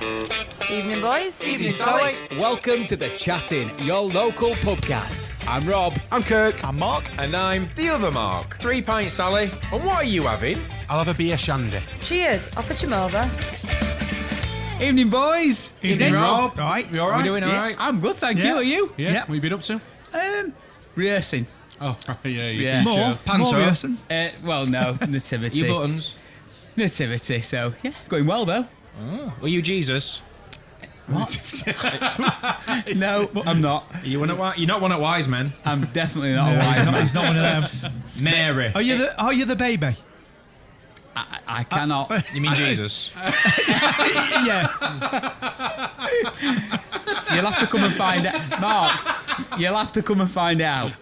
Evening, boys. Evening, Sally. Welcome to The Chatting, your local pubcast. I'm Rob. I'm Kirk. I'm Mark. And I'm the other Mark. 3 pints, Sally. And what are you having? I'll have a beer shandy. Cheers. I'll fetch him over. Evening, boys. Evening, Rob. All right. You all right? You doing all right? I'm good, thank you. Yeah. Are you? Yeah. Yeah. What have you been up to? Rehearsing. Oh, yeah. You Yeah. can More. show. Panto. rehearsing. Well, no. Nativity. You buttons. Nativity, so, yeah. Going well, though. Oh. Were you Jesus? No, I'm not. You're not one of wise men. I'm definitely not a wise man. He's not one of them. Mary. Are you the baby? I cannot. You mean Jesus? Yeah. You'll have to come and find out. Mark, you'll have to come and find out.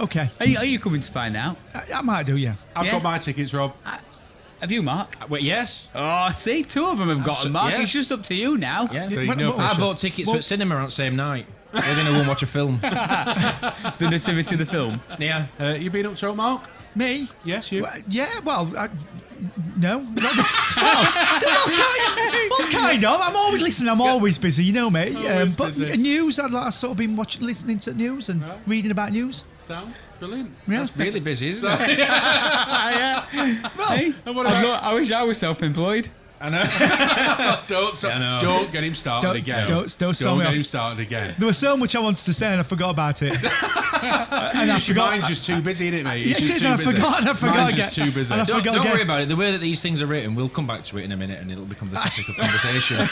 Okay. Are you coming to find out? I might do, yeah. I've Yeah. got my tickets, Rob. Have you, Mark? Wait, yes. Oh, see, 2 of them have got them, Mark. yeah. It's just up to you now. Yeah. So you What- know what- I pressure. bought tickets for cinema on the same night. We're going to go and watch a film. The Nativity, the film. Yeah. You been up to it, Mark? Me? Yes, you. Yeah, well, no. Well, kind of. I'm always listening. I'm always busy, you know me. Always But busy. news, I've sort of been listening to news and reading about news. Sound brilliant. Yeah. That's really busy, isn't it? Yeah. Hey, And what about? I wish I was self-employed. I know. Don't get him started Don't- again. don't start me get off. him started again. There was so much I wanted to say and I forgot about it. And I Your forgot. mind's just too busy, isn't it, mate? Yeah, It's it just is, too and I busy. forgot Mine's again. just too busy. And I Don't forgot worry again. about it. The way that these things are written, we'll come back to it in a minute and it'll become the topic of conversation.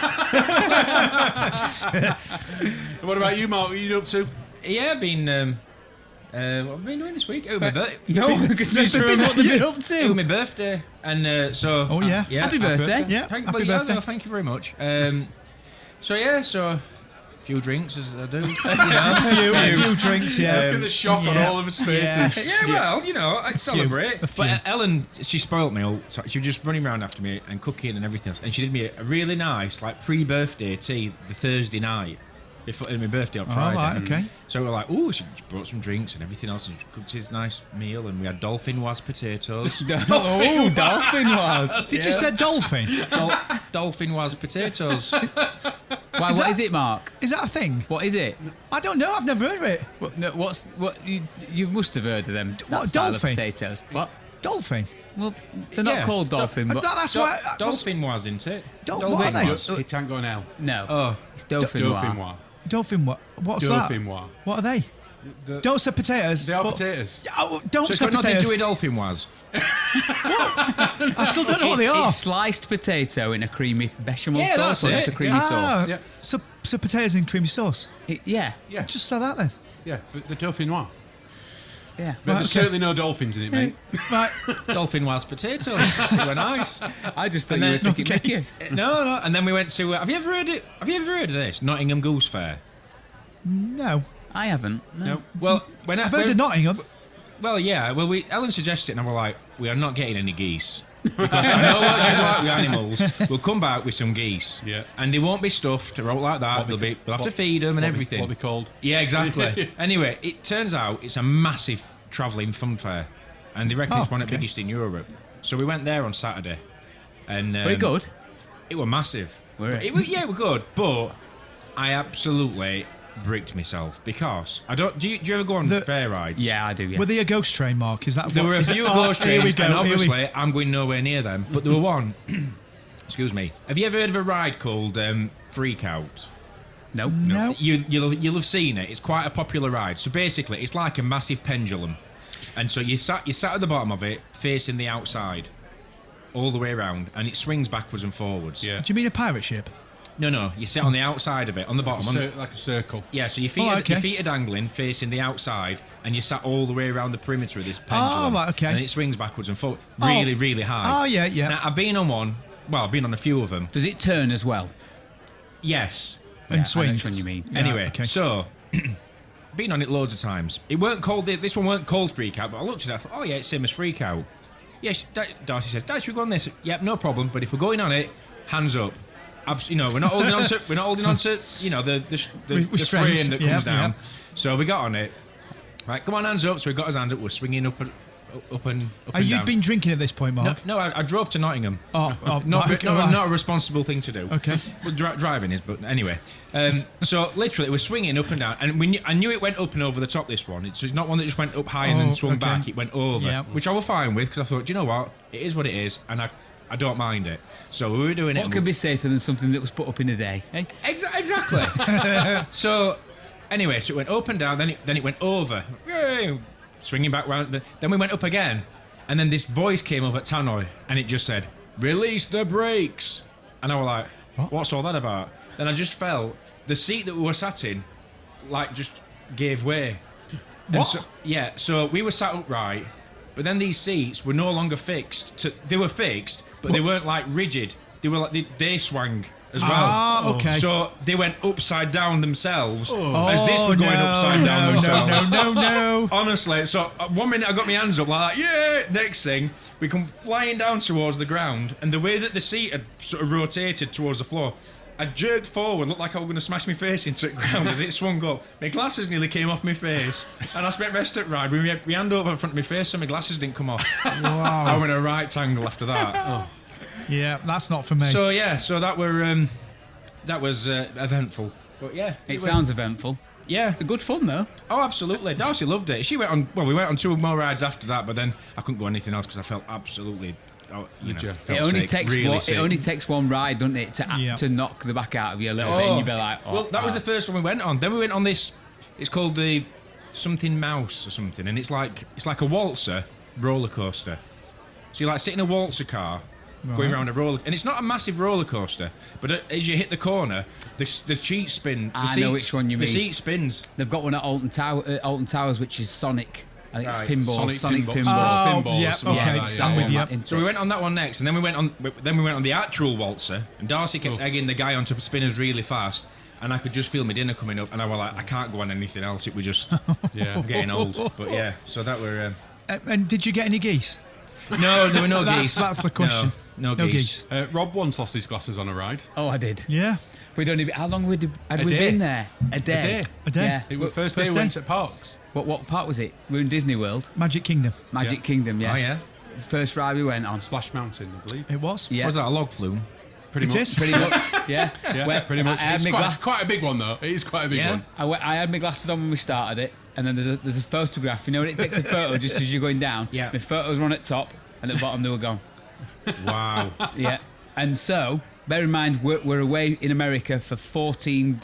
What about you, Mark? What are you up to? Yeah, I've been... what have I been doing this week? Oh, my birthday. No, because you what they've been up It was to. my birthday, and so... Oh, yeah. Happy birthday. Yeah, Thank, happy well, yeah, birthday. no, thank you very much. So a few drinks as I do. A few drinks, yeah. Look at the shock on yeah. all of his faces. Yeah, well, I celebrate. A few. But Ellen, she spoilt me all. She was just running around after me and cooking and everything else. And she did me a really nice, pre-birthday tea the Thursday night before my birthday on Friday. right, okay. So we were like, oh, she brought some drinks and everything else, and she cooked this nice meal, and we had dolphin-was potatoes. Oh, dolphin was. Did you say dolphin? Dolphin-was potatoes. Why? What is it, Mark? Is that a thing? What is it? I don't know. I've never heard of it. What? You must have heard of them. That What, style dolphin? of potatoes. What? Dolphin. Well, they're not Yeah. called dolphin, but That's why. Dolphin-was, isn't it? What are they? It ain't got an L. no. Oh, It's dolphin. Dauphinois. Dolphin. What's that? Dauphinois. What are they? Don't say potatoes. They are but- potatoes. Oh, don't so it's say got nothing to potatoes. do with dolphin-was. I still don't know what they are. It's sliced potato in a creamy bechamel Yeah, sauce, that's or just it. a creamy sauce. Yeah. So potatoes in creamy sauce. Yeah. Yeah. Just say that then. Yeah, but the Dauphinois. Yeah. But there's certainly no dolphins in it, mate. Right. Dolphin-was potatoes. They were nice. I just thought And you were then- taking Mickey. No. And then we went to. Have you ever heard it? Have you ever heard of this? Nottingham Goose Fair. No. I haven't. No. Well, when I've heard of Nottingham. Well, yeah. Well, Ellen suggested it, and we're like, we are not getting any geese because I know what she's like with animals. We'll come back with some geese. Yeah. And they won't be stuffed or out like that. We'll have to feed them and everything. What they called? Yeah, exactly. Anyway, it turns out it's a massive travelling fun fair, and they reckon it's one of the okay. biggest in Europe. So we went there on Saturday, and Very good. It was massive. Were it? It was, yeah, it was good, but I absolutely bricked myself because I don't. Do you ever go on fair rides? Yeah, I do. Yeah. Were they a ghost train, Mark? Is that There what- were a is it- few oh, ghost here we trains, go, and here we- obviously I'm going nowhere near them. But there were one. Excuse me. Have you ever heard of a ride called Freak Out? no. No. You'll have seen it. It's quite a popular ride. So basically, it's like a massive pendulum, and so you sat at the bottom of it, facing the outside, all the way around, and it swings backwards and forwards. Yeah. Do you mean a pirate ship? No. You sit on the outside of it, on the bottom. Like a circle. Yeah, so your feet, Oh, okay. your feet are dangling, facing the outside, and you sat all the way around the perimeter of this pendulum. right, okay. And it swings backwards and forwards, Oh. really, really high. Oh, yeah, yeah. Now, I've been on one. Well, I've been on a few of them. Does it turn as well? Yes. And I know swing. which one you mean. Yeah, Anyway, okay. so been on it loads of times. It weren't called. This one weren't called Freak Out, but I looked at it. I thought, oh yeah, it's same as Freak Out. Yes, Darcy says, Dad, should we go on this? Yep, no problem. But if we're going on it, hands up. We're not holding on to. We're not holding on to. The Restraints. frame that Yeah, comes down. yeah. So we got on it. Right, come on, hands up. So we got his hand up. We're swinging up up and You'd down. been drinking at this point, Mark? No, I drove to Nottingham. Oh, Not right, right. not a responsible thing to do. Okay. Well, driving is, but anyway. So literally, it was swinging up and down, and I knew it went up and over the top. This one, it's not one that just went up high and then swung okay. back. It went over, Yeah. which I was fine with because I thought, do you know what, it is what it is, and I don't mind it. So we were doing it. What could be safer than something that was put up in a day? Eh? Exactly. So anyway, so it went up and down, then it went over, yay, swinging back round. Then we went up again, and then this voice came over at Tannoy, and it just said, "Release the brakes." And I was like, what's all that about? Then I just felt the seat that we were sat in, like, just gave way. And What? So we were sat upright, but then these seats were no longer fixed. They were fixed, but they weren't like rigid. They were like they swung as well. Ah, okay. So they went upside down themselves as this was going no, upside down themselves. No. Honestly, so 1 minute I got my hands up like that, yeah. Next thing, we come flying down towards the ground, and the way that the seat had sort of rotated towards the floor, I jerked forward, looked like I was going to smash my face into the ground as it swung up. My glasses nearly came off my face, and I spent the rest of the ride with my hand over in front of my face so my glasses didn't come off. Wow. I went a right angle after that. Yeah, that's not for me. So that was eventful. But yeah, It sounds eventful. yeah. Good fun though. Oh, absolutely. Darcy loved it. She went on. Well, we went on 2 more rides after that, but then I couldn't go anything else because I felt absolutely. Did you? Felt It only sick, takes really one. sick. It only takes one ride, doesn't it, to knock the back out of you a little bit, and you'd be like, oh, well, that was the first one we went on. Then we went on this. It's called the something mouse or something, and it's like a waltzer roller coaster. So you like sit in a waltzer car. Going around a roller, and it's not a massive roller coaster, but as you hit the corner, the seat spin. I know which one you mean. The seat spins. They've got one at Alton Towers, which is Sonic. I think Right. it's pinball. Sonic pinball. Spinball. yeah, or something okay, like that, I'm with you. So we went on that one next, and then we went on the actual waltzer, and Darcy kept egging the guy onto spinners really fast, and I could just feel my dinner coming up, and I was like, I can't go on anything else. It was just Yeah. getting old. But yeah, so that were. And did you get any geese? No, there were no geese. That's the question. No geese. Rob won sausage glasses on a ride. Oh, I did. Yeah. We'd only. How long had we day. been there? A day. A day. Yeah. It was first day First we went day? to parks. What part was it? We were in Disney World, Magic Kingdom. Magic Yeah. Kingdom. Yeah. Oh yeah. First ride we went on. Splash Mountain, I believe. It was. Yeah. Was that a log flume? Pretty It much. is. Pretty much. Yeah. Yeah, Well, pretty much. I had It's my quite a big one, though. It is quite a big Yeah. one. I had my glasses on when we started it, and then there's a photograph. You know when it takes a photo just as you're going down? Yeah. My photos were on at top, and at the bottom they were gone. Wow. Yeah. And so, bear in mind, we're away in America for 15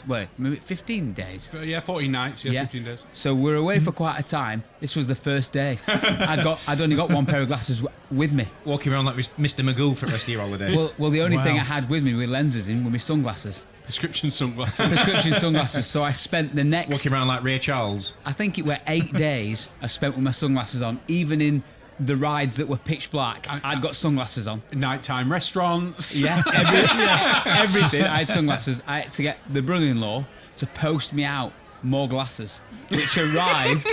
days. Yeah, 14 nights. Yeah, 15 days. So we're away for quite a time. This was the first day. I'd only got one pair of glasses with me. Walking around like Mr. Magoo for the rest of your holiday. Well, the only thing Wow. I had with me with lenses in were my sunglasses. Prescription sunglasses. Prescription sunglasses. So I spent the next, Walking around like Ray Charles. I think it were 8 days I spent with my sunglasses on, even in the rides that were pitch black. I'd got sunglasses on. Nighttime restaurants. Yeah, everything. I had sunglasses. I had to get the brother-in-law to post me out more glasses, which arrived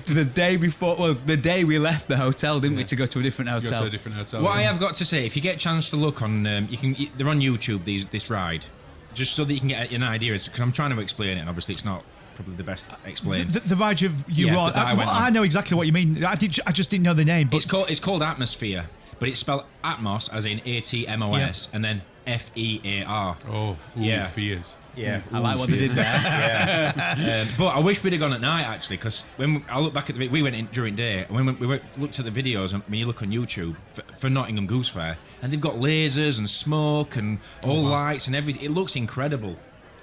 the day before. Well, the day we left the hotel, didn't we, to go to a different Go hotel? to a different hotel. What I have got to say, if you get a chance to look on, they're on YouTube. This ride, just so that you can get an idea. Because I'm trying to explain it, and obviously it's not probably the best explained. The ride you Yeah, on. that I went on. I know exactly what you mean. I just didn't know the name. But It's called Atmosphere, but it's spelled Atmos as in ATMOS, and then FEAR. Oh, ooh, Yeah. fears. Yeah, I like what they did there. But I wish we'd have gone at night actually, because when I look back at we went in during day, and when we looked at the videos, and when you look on YouTube for Nottingham Goose Fair, and they've got lasers and smoke and all lights and everything. It looks incredible.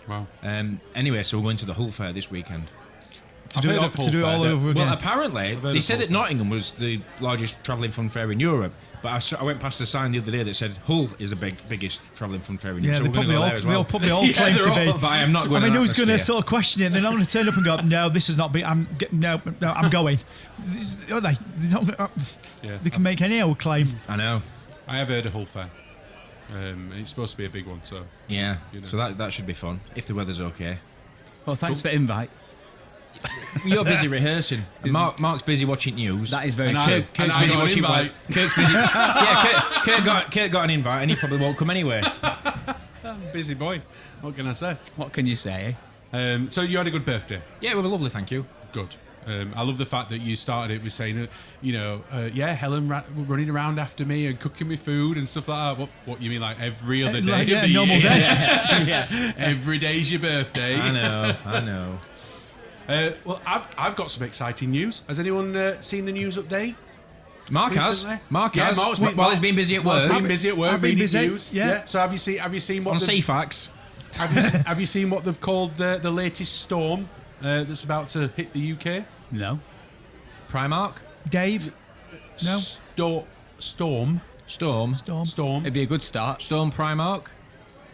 Wow. Anyway, so we're going to the Hull Fair this weekend. to do it all over again. Well, apparently they said Hull that Nottingham was the largest travelling fun fair in Europe. But I went past a sign the other day that said Hull is the biggest travelling fun fair in Europe. Yeah, So they we're going to probably go all, there as well. they'll probably all claim they're to all- be. But I am not going. I mean, to who's going to Atmosphere. sort of question it? They're not going to turn up and go, "No, this is not be. No, I'm going." Are they? Yeah. They can make any old claim. I know. I have heard of Hull Fair. It's supposed to be a big one, so Yeah. You know. So that should be fun if the weather's okay. Well, thanks for the invite. You're busy rehearsing. And Mark's busy watching news. That is very And true. Kurt's I busy got an watching. invite. Kurt's busy. Yeah, Kurt got an invite, and he probably won't come anyway. busy boy. What can I say? What can you say? So you had a good birthday. Yeah, we were lovely, thank you. Good. I love the fact that you started it with saying, Helen running around after me and cooking me food and stuff like that. What you mean, like every other day of the normal year? day. Yeah. Every day's your birthday. I know. Well, I've got some exciting news. Has anyone seen the news update? Mark has. recently? Mark Yeah, has. Mark's While he's been busy at work. Mark's been busy at work. I've been reading busy, news. yeah. So have you seen what On they've- CFAX. have you seen what they've called the latest storm that's about to hit the UK? No. Primark. Dave? No? Storm. Storm. It'd be a good start. Storm Primark.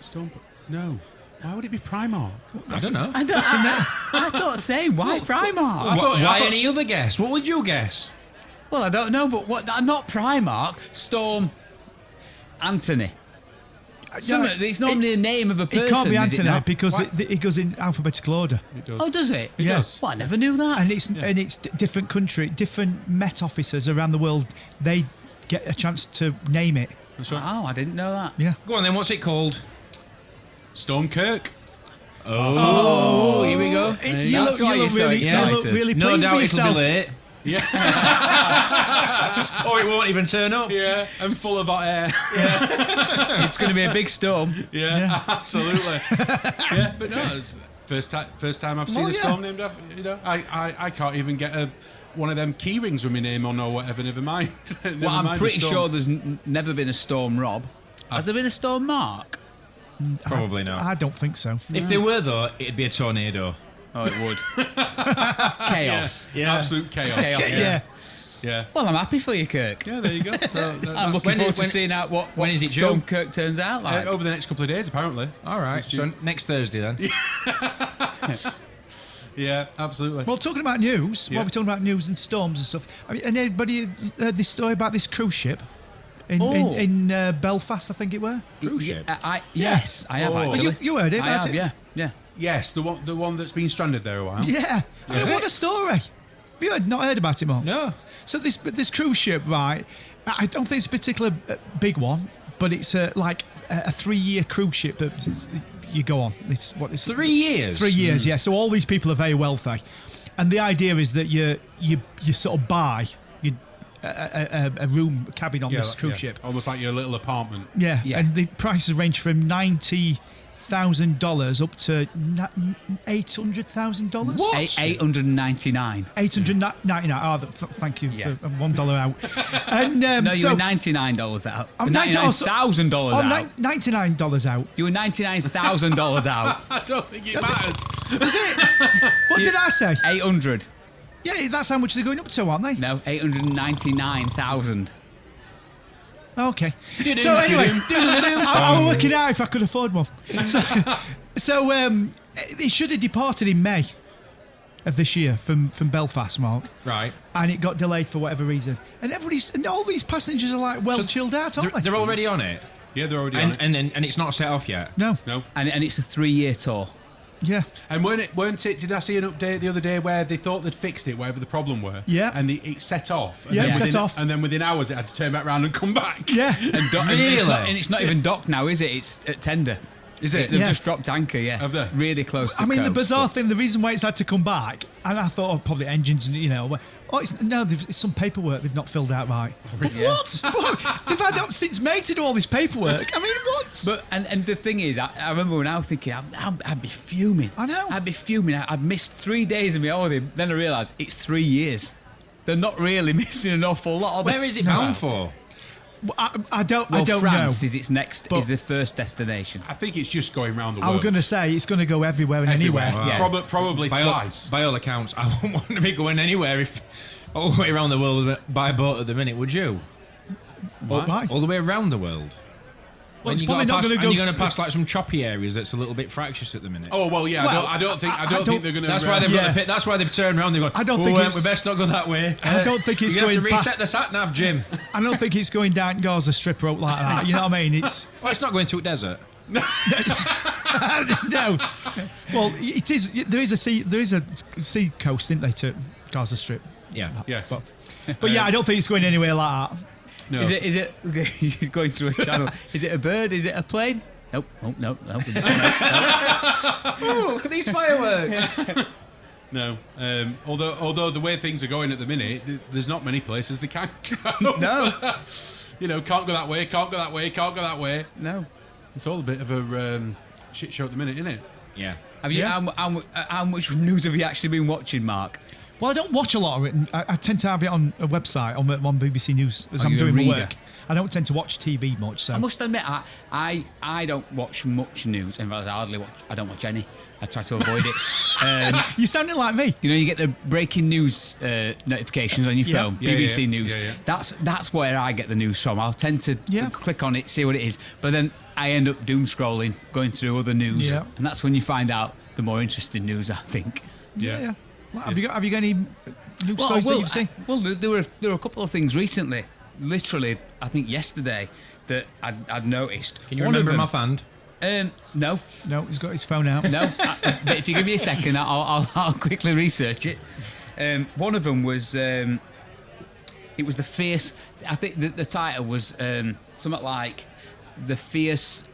Storm. No. Why would it be Primark? I don't know. I thought, say, why Primark? Why any other guess? What would you guess? Well, I don't know, but what? Not Primark. Storm Anthony. It's normally a name of a person. It can't be is it Anthony not? because it goes in alphabetical order. It does. Oh, does it? It does. Well, I never knew that. And it's different country, different Met officers around the world. They get a chance to name it. That's right. Oh, I didn't know that. Yeah. Go on then. What's it called? Stormkirk. Oh, here we go. You That's look why you're so really, excited. really No pleased doubt with it'll be yourself. late. Yeah. Or it won't even turn up. Yeah. And full of hot air. It's going to be a big storm. Yeah. Absolutely. Yeah. But no, it's first time I've seen Oh, a yeah. storm named after. I can't even get one of them key rings with my name on or whatever. Never mind. Never Well, I'm mind the pretty storm. sure there's never been a storm, Rob. Has there been a storm, Mark? Probably not. I don't think so. If there were though, it'd be a tornado. Oh, it would. Chaos. Yeah. Absolute chaos. Yeah. Yeah. Well, I'm happy for you, Kirk. Yeah, there you go. So I'm looking forward to seeing out when is it due? Storm Kirk turns out like. over the next couple of days, apparently. All right. So next Thursday then. Yeah, absolutely. Well, talking about news, Yeah. while we're talking about news and storms and stuff, I mean, and anybody heard this story about this cruise ship in Belfast, I think it were? Cruise ship. Yes, I have Oh. actually. You heard it, I about have, it? yeah. Yes, the one that's been stranded there a while. Yeah. What a story. Have you not heard about it more? No. So this cruise ship, right, I don't think it's a particular big one, but it's like a 3-year cruise ship that you go on. It's 3 years. 3 years, yeah. So all these people are very wealthy, and the idea is that you sort of buy a room, a cabin on this cruise ship. Almost like your little apartment. Yeah. Yeah. And the prices range from $90,000 up to $800,000. What? 899. $899. Oh, thank you Yeah. for $1 out. And No, you so were $99 out. I'm $99,000 out. $99 out. You were $99,000 out. I don't think it matters. Is it? What did I say? 800. Yeah, that's how much they're going up to, aren't they? No, 899,000. Okay. So anyway, I'm working out if I could afford one. So it should have departed in May of this year from Belfast, Mark. Right. And it got delayed for whatever reason. And all these passengers are like chilled out, aren't they? They're already on it. Yeah, they're already on it. And it's not set off yet. No. No. And it's a 3-year tour. Yeah. And weren't it? Did I see an update the other day where they thought they'd fixed it, whatever the problem were? Yeah. And it set off. And Yeah, then it set within- off. And then within hours, it had to turn back round and come back. Yeah. And it's not even docked now, is it? It's at tender. Is it? They've Yeah. just dropped anchor, yeah. Have they? Really close to I mean, the coast, bizarre but- thing, the reason why it's had to come back, and I thought, probably engines, and it's some paperwork they've not filled out right. Yeah. What? They've had that since May to do all this paperwork. I mean, what? But and the thing is, I remember when I was thinking, I'd be fuming. I know. I'd be fuming. I'd missed 3 days of my holiday. Then I realised it's 3 years. They're not really missing an awful lot of Where is it bound for? I don't France know. is its next, But- is the first destination. I think it's just going round the I world. was going to say it's going to go everywhere and Everywhere. anywhere. Yeah. Probably twice. By all accounts, I wouldn't want to be going anywhere if all the way around the world by boat at the minute, would you? Why? All the way around the world. Well, it's you probably gotta not pass- going to go. And you're going to pass like some choppy areas that's a little bit fractious at the minute. Oh well, yeah. Well, I don't think don't- they're going to. That's why they've got the pit. That's why they've turned around. They've gone. I don't think we it's- best not go that way. I don't think it's You're gonna have going to reset past- the sat nav, Jim. I don't think it's going down Gaza Strip road like that. You know what I mean? It's Well, it's not going through a desert. no. Well, it is. There is a sea coast, isn't there, to Gaza Strip? Yeah. Yes. But yeah, I don't think it's going anywhere like that. No. Is it you're going through a channel? Is it a bird? Is it a plane? Nope. Oh, no. Oh, look at these fireworks. No. Although the way things are going at the minute, there's not many places they can go. No. You know, can't go that way, can't go that way, can't go that way. No. It's all a bit of a shit show at the minute, isn't it? Yeah. Have you? Yeah. How much news have you actually been watching, Mark? Well, I don't watch a lot of it. And I tend to have it on a website on BBC News as I'm you're a doing my reader. work. I don't tend to watch TV much. So I must admit, I don't watch much news. In fact, I don't watch any. I try to avoid it. You're sounding like me. You know, you get the breaking news notifications on your Yeah. phone, Yeah, BBC yeah. News. Yeah, yeah. That's where I get the news from. I'll tend to Yeah. click on it, see what it is, but then I end up doom scrolling, going through other news, Yeah. and that's when you find out the more interesting news, I think. Yeah. Well, have you got any news stories that you've seen? There were a couple of things recently, literally, I think yesterday, that I'd noticed. Can you One of remember them- him offhand? No. No, he's got his phone out. No, but if you give me a second, I'll quickly research it. One of them was it was the fierce. I think the title was something like the fierce.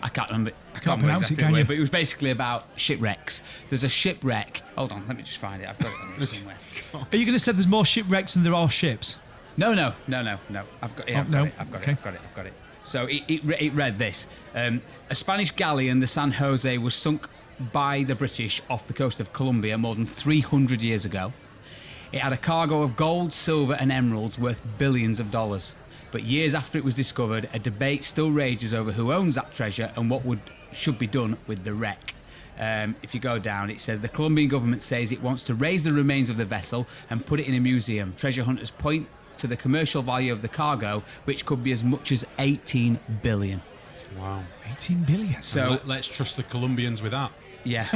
I can't remember. I can't remember pronounce it, exactly can the word, you? but it was basically about shipwrecks. There's a shipwreck. Hold on, let me just find it. I've got it on here somewhere. Are you going to say there's more shipwrecks than there are ships? No. I've got it. no. I've got Okay. it. So it read this: a Spanish galleon, the San Jose, was sunk by the British off the coast of Colombia more than 300 years ago. It had a cargo of gold, silver, and emeralds worth billions of dollars. But years after it was discovered, a debate still rages over who owns that treasure and what should be done with the wreck. If you go down, it says the Colombian government says it wants to raise the remains of the vessel and put it in a museum. Treasure hunters point to the commercial value of the cargo, which could be as much as 18 billion. Wow. 18 billion. So Let's trust the Colombians with that. yeah.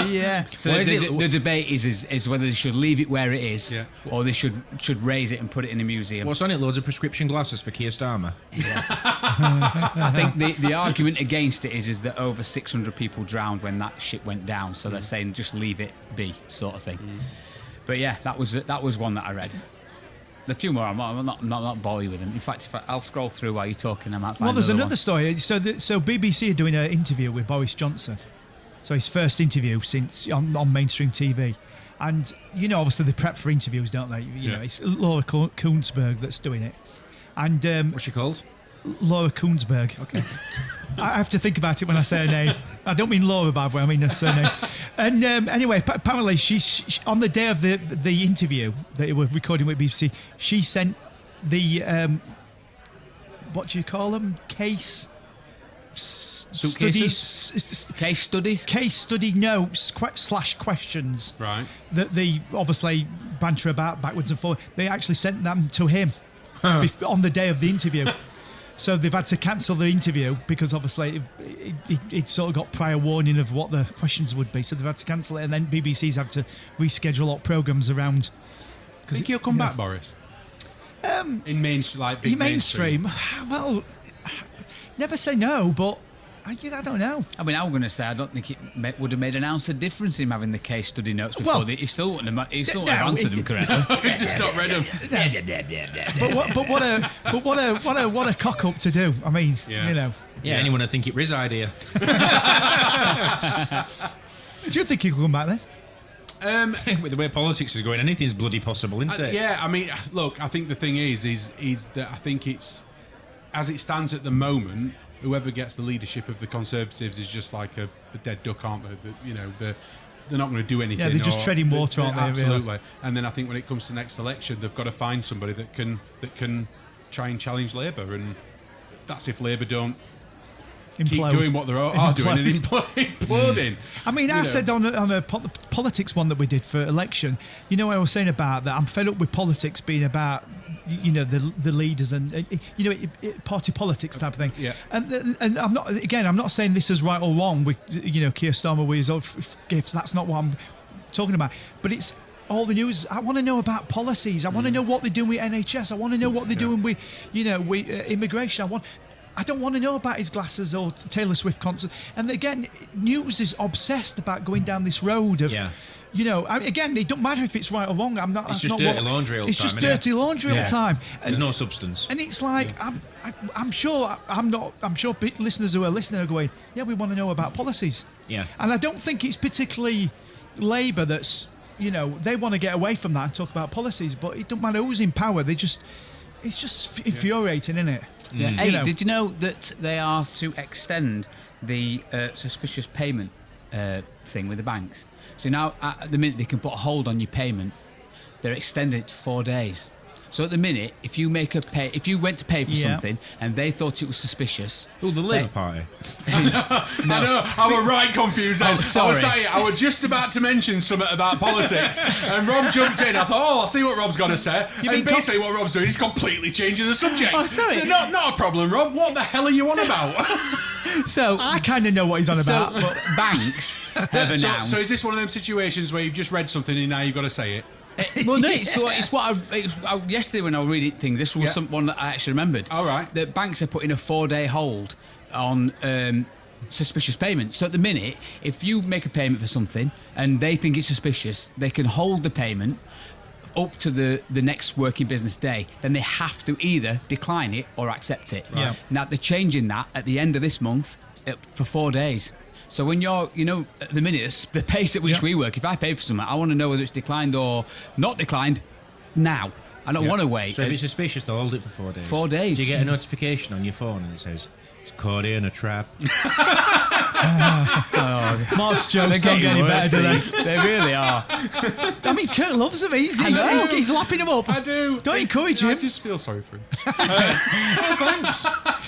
Yeah. So Well, is the, it- the debate is whether they should leave it where it is, Yeah. or they should raise it and put it in a museum. What's on it? Loads of prescription glasses for Keir Starmer. I think the argument against it is that over 600 people drowned when that ship went down, so they're saying just leave it be, sort of thing. But yeah, that was one that I read. The few more, I'm not bothered with them. In fact, I'll scroll through while you're talking, I might find Well, there's another another story. So BBC are doing an interview with Boris Johnson. So his first interview since on mainstream TV. And, you know, obviously they prep for interviews, don't they? You know, it's Laura Koonsberg that's doing it. And What's she called? Laura Koonsberg. Okay. I have to think about it when I say her name. I don't mean Laura, by the way, I mean her surname. And anyway, apparently she on the day of the interview that they were recording with BBC, she sent the, what do you call them? Case Suitcases? case studies. Case study notes / questions Right. that they obviously banter about backwards and forwards. They actually sent them to him on the day of the interview. So they've had to cancel the interview because obviously it sort of got prior warning of what the questions would be. So they've had to cancel it, and then BBC's had to reschedule all programmes around. Think he'll come back, Boris? In mainstream, like big In mainstream, well, never say no, but I don't know. I mean, I'm going to say I don't think it would have made an ounce of difference in having the case study notes before. Well, he still wouldn't have no, answered them correctly. Just not read them. But what a cock up to do. I mean, Yeah. you know. Yeah, anyone would think it was idea. Do you think he'll come back then? With the way politics is going, anything's bloody possible, isn't it? Yeah, I mean, look, I think the thing is that I think it's, as it stands at the moment, whoever gets the leadership of the Conservatives is just like a dead duck, aren't they? You know, they're not going to do anything. Yeah, they're just treading water, aren't they, really? Absolutely. And then I think when it comes to next election, they've got to find somebody that can try and challenge Labour, and that's if Labour don't keep Implode. doing what they are doing and Implode. imploding. I mean, I said on a politics one that we did for election, you know what I was saying about that? I'm fed up with politics being about, you know, the leaders and, you know, party politics type of thing. Yeah. And I'm not saying this is right or wrong with, you know, Keir Starmer with his own gifts. That's not what I'm talking about. But it's all the news. I want to know about policies. I want to know what they're doing with NHS. I want to know what they're doing with, you know, with immigration. I don't want to know about his glasses or Taylor Swift concert. And again, news is obsessed about going down this road of, you know, again, it don't matter if it's right or wrong. I'm not. It's that's just not dirty laundry all the It's time, just isn't it? dirty laundry all the time. And, There's no substance. and it's like I'm sure listeners who are listening are going, yeah, we want to know about policies. Yeah. And I don't think it's particularly Labour that's, they want to get away from that and talk about policies, but it don't matter who's in power. It's just infuriating, isn't it? Yeah. Hey, did you know that they are to extend the suspicious payment thing with the banks? So now, at the minute, they can put a hold on your payment. They're extending it to 4 days. So at the minute, if you went to pay for something and they thought it was suspicious, Oh, the Labour Party. I know. I was right confused. sorry. I was just about to mention something about politics, and Rob jumped in. I thought, I'll see what Rob's got to say. And basically, what Rob's doing is completely changing the subject. Oh, sorry. So not a problem, Rob. What the hell are you on about? So I kind of know what he's on about. but banks have announced. So is this one of them situations where you've just read something and now you've got to say it? Well, no, it's what yesterday when I was reading things, this was one that I actually remembered. All right. That banks are putting a 4-day hold on suspicious payments. So at the minute, if you make a payment for something and they think it's suspicious, they can hold the payment up to the next working business day. Then they have to either decline it or accept it. Right. Now, they're changing that at the end of this month for 4 days. So when you're, at the minute, it's the pace at which we work, if I pay for something, I want to know whether it's declined or not declined now. I don't want to wait. So if it's suspicious, they'll hold it for 4 days. 4 days. Do you get a notification on your phone and it says, it's caught in a trap? Mark's jokes don't get any better, do they? They really are. I mean, Kurt loves him. He's lapping him up. I do. Don't encourage I him. just feel sorry for him. Thanks.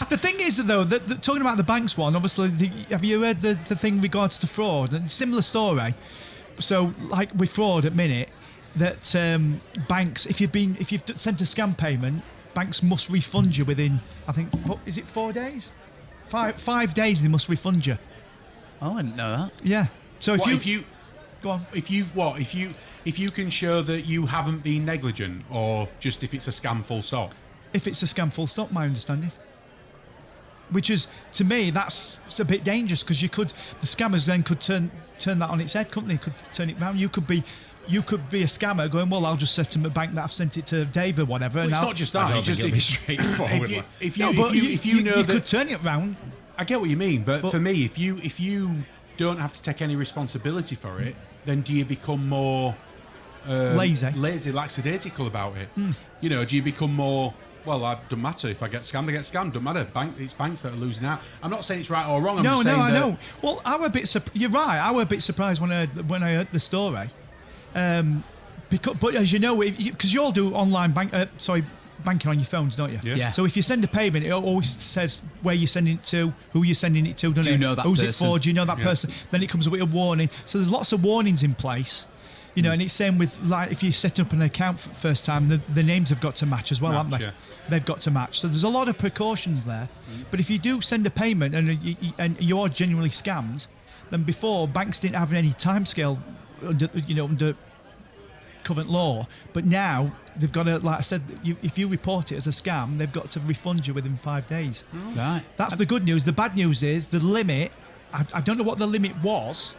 The thing is, though, that talking about the banks one, obviously, have you heard the thing regards to fraud? And similar story. So, like with fraud at minute, that banks, if you've sent a scam payment, banks must refund you within, I think, is it 4 days? 5 days they must refund you. Oh, I didn't know that. Yeah. So If you can show that you haven't been negligent, or just if it's a scam full stop. If it's a scam full stop, my understanding. Which is, to me, that's a bit dangerous because the scammers then could turn that on its head, couldn't they? Could turn it round. You could be a scammer going, well, I'll just say to my bank that I've sent it to Dave or whatever. Well, it's not just that. It's just it'll be straightforward. If you know you that, could turn it round. I get what you mean, but for me, if you don't have to take any responsibility for it, then do you become more lazy, lackadaisical about it? Do you become more? Well, it doesn't matter if I get scammed. Doesn't matter. It's banks that are losing out. I'm not saying it's right or wrong. I'm just saying I know. Well, you're right. I were a bit surprised when I heard the story. But as you know, because you all do online banking on your phones, don't you? Yeah. So if you send a payment, it always says where you're sending it to, who you're sending it to, doesn't it? Do you know that Who's person? it for? Do you know that person? Then it comes with a warning. So there's lots of warnings in place. And it's same with, like, if you set up an account for the first time, the names have got to match as well, haven't they? Yeah. They've got to match. So there's a lot of precautions there. But if you do send a payment and you are genuinely scammed, then before, banks didn't have any timescale under current law. But now they've got to, like I said, if you report it as a scam, they've got to refund you within 5 days. Right. That's the good news. The bad news is the limit. I don't know what the limit was.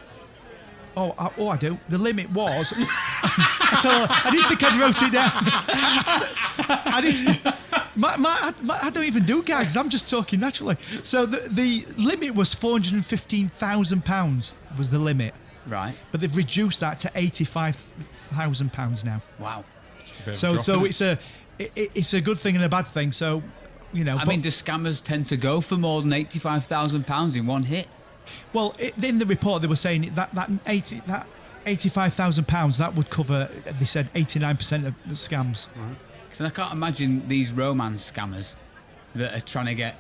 I do. The limit was. I didn't think I'd wrote it down. I didn't. I don't even do gags. I'm just talking naturally. So the limit was £415,000 was the limit. Right. But they've reduced that to £85,000 now. Wow. So it's a good thing and a bad thing. So, I mean, do scammers tend to go for more than £85,000 in one hit? Well, in the report they were saying that £85,000 that would cover. They said 89% of scams. Because I can't imagine these romance scammers that are trying to get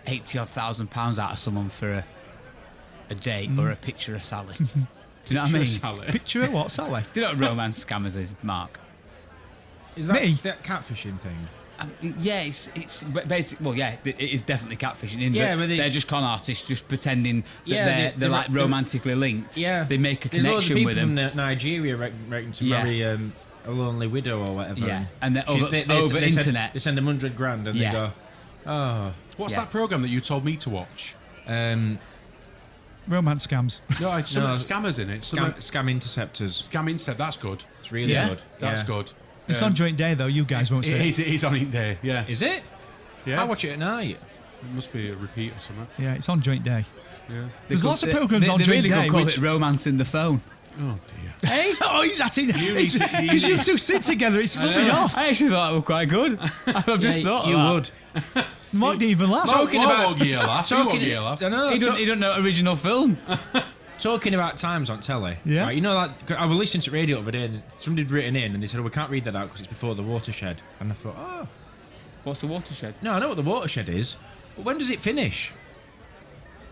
£80,000 out of someone for a date or a picture of Sally. Do you know what I mean? Picture of what, Sally? Do you know what romance scammers is, Mark? Is that Me? that catfishing thing? Yeah, it's basically. Well, yeah, it is definitely catfishing. But they're just con artists, just pretending that they're like romantically linked. Yeah, they make a There's connection loads of with them. From Nigeria reckon to marry a lonely widow or whatever. Yeah, and over internet, they send them $100,000 and they go, oh. What's that program that you told me to watch? Romance scams. No, it's some scammers in it. Scam interceptors. Scam Intercept. That's good. It's really good. That's good. It's on joint day though. You guys won't see it. It is on each day. Yeah. Is it? Yeah. I watch it at night. It must be a repeat or something. Yeah, it's on joint day. Yeah. There's lots of programs on they joint really day. could call it romance in the phone. Oh dear. Hey, Oh, he's at it. You need to- Because you two sit together, it's rubbing off. I actually thought that was quite good. I've just thought you of that. would. Mark didn't even laugh. Talking Mark about- won't get a laugh. He won't get a laugh. I know. He don't know original film. Talking about times on telly. Yeah. Right, you know, like I was listening to radio the other day, and somebody had written in, and they said, "Oh, we can't read that out because it's before the watershed." And I thought, "Oh, What's the watershed? no, I know what the watershed is, but when does it finish?"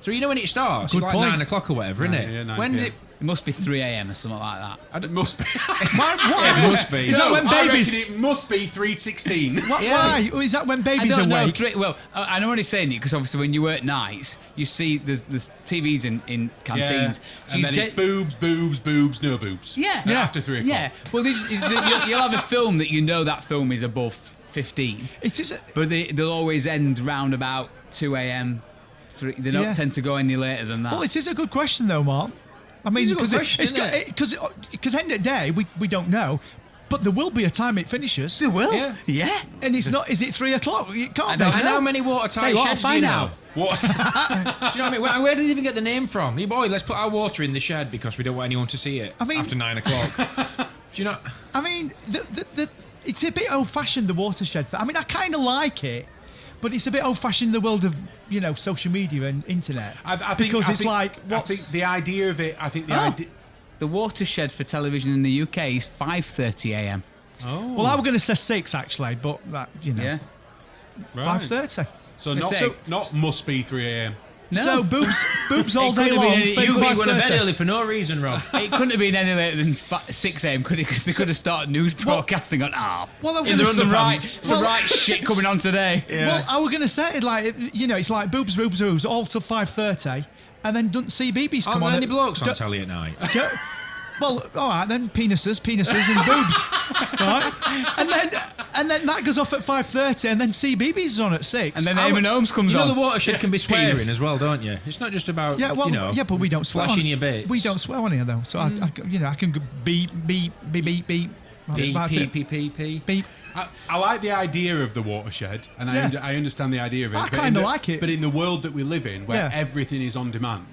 So you know when it starts, Good it's like point. 9 o'clock or whatever, isn't it? Yeah, 9 when did PM. it? It must be 3 a.m. or something like that. It must be. Why? must be. Is that when I babies? reckon it must be 3:16. Why? Is that when I babies don't know. awake? Well, I know what he's saying because obviously when you work nights, you see there's TVs in canteens. So and you then it's boobs, boobs, boobs, no boobs. Yeah. After 3 o'clock. Yeah. Well, you'll have a film that you know that film is above 15, It is. but they'll always end round about 2 a.m. 3. They don't Yeah. tend to go any later than that. Well, it is a good question though, Mark. I mean, is a good because question, it's isn't it? because end of the day we don't know, but there will be a time it finishes. There will. Yeah. Yeah. And it's not. Is it 3 o'clock? It can't be. don't And know. how many Tell watertight you what, I'll sheds do you find know? out. What? Do you know what I mean? Where did they even get the name from? Boy, let's put our water in the shed because we don't want anyone to see it I mean- after 9 o'clock. Do you know? I mean, it's a bit old-fashioned, the watershed thing. I mean, I kind of like it, but it's a bit old-fashioned in the world of social media and internet. I think, because I it's think- like I what's think the idea of it. I think the Oh. idea. The watershed for television in the UK is 5:30 a.m. well, I was going to say 6 actually, but that Yeah. Right. 5:30. So Let's not must be 3 a.m. No. So boobs all It day could have long. been- fake You went to bed 5:30. early for no reason, Rob. It couldn't have been any later than 6 a.m., could it? Because they could have started news broadcasting on. Well, I'm in gonna the say- some right shit coming on today. Well, I was going to say like it's like boobs all till 5:30, and then don't see BBs come Aren't on. there any blokes on Don't- telly at night? Go- Well, all right then, penises and boobs, right? And then that goes off at 5:30, and then CBeebies is on at 6. And then Eamon Holmes comes You know on. the watershed can be swearing Penis. as well, don't you? It's not just about yeah, well, yeah, but we don't swear. flashing on, your bits. We don't swear on here though, so I can go beep. That's Beep, about it. beep, beep, beep. Beep. I like the idea of the watershed, and Yeah. I understand the idea of it. I but in kinda the- like it. But in the world that we live in, where Yeah. everything is on demand,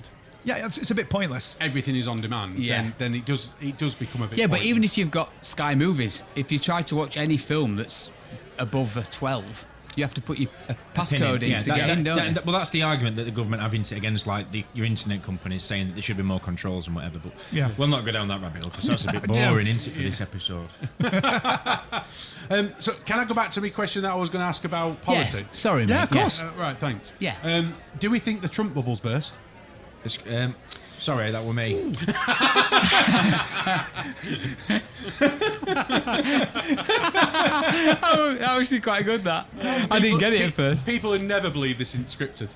Yeah, it's a bit pointless. everything is on demand. Yeah. Then it does become a bit. Yeah, but pointless. even if you've got Sky Movies, if you try to watch any film that's above a 12, you have to put your passcode in Yeah, to get in, don't you? well, that's the argument that the government have against like your internet companies saying that there should be more controls and whatever. But Yeah. we'll not go down that rabbit hole because that's a bit Yeah. boring, isn't it, for this episode? So can I go back to my question that I was going to ask about policy? Yes. Sorry, mate. Yeah, of course. Right, thanks. Yeah. Do we think the Trump bubbles burst? Sorry, that were me. Oh, that was actually quite good, that. I didn't get it at first. People would never believe this isn't scripted.